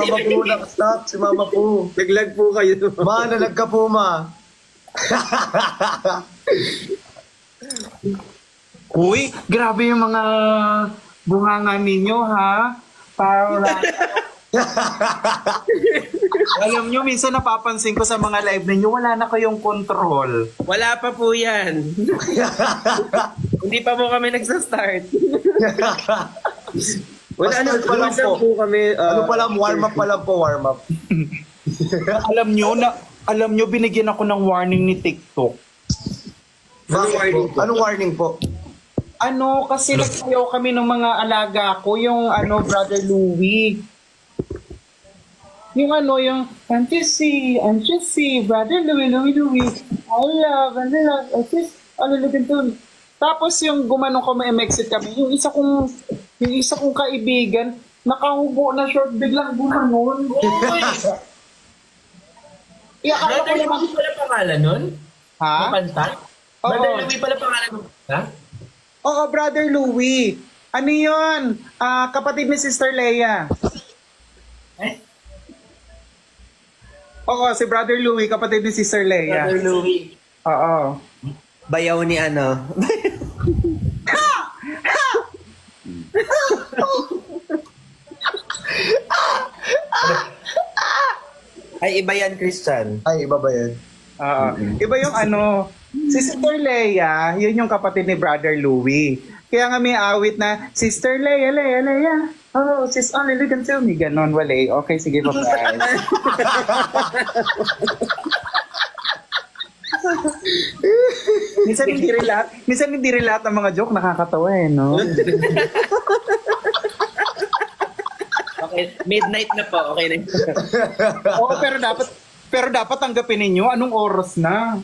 Mama po, nakastop si mama po. Naglag po kayo. Ma, nalag ka po, ma. Uy, grabe yung mga bunganga ninyo, ha? Para... Alam nyo, minsan napapansin ko sa mga live ninyo, wala na kayong control. Wala pa po yan. Hindi pa po kami nagsa-start. Wala na pa lang po kami. Ano pa lang, warm up pa lang po, warm up. Alam nyo, binigyan ako ng warning ni TikTok. Anong warning po? Ano, kasi nagsayaw kami ng mga alaga ko, yung Brother Louie. Yung yung fantasy, Brother Louie, I love, tapos yung gumanong ko ma-exit kami, yung isa kong kaibigan, nakahubo na short, biglang gumanon. Brother Louie pala pangalan nun? Ha? Makanta? Brother Louie pala pangalan nun? Ha? Oo, Brother Louie. Ano yun? Kapatid ni Sister Leia. Oo, si Brother Louie, kapatid ni Sister Leia. Brother Louie. Oo. Bayaw ni ano. Ay, iba yan, Christian. Ay, iba ba yan? Oo. Iba yung si Sister Leia, yun yung kapatid ni Brother Louie. Kaya nga may awit na, Sister Leia, Leia. Oh, sis only look and tell me. Ganon, wala. Okay, sige, bye-bye. Minsan hindi rin lahat ng mga joke nakakatawa no? Okay, midnight na po. Okay na. Oo, pero dapat tanggapin ninyo anong oras na.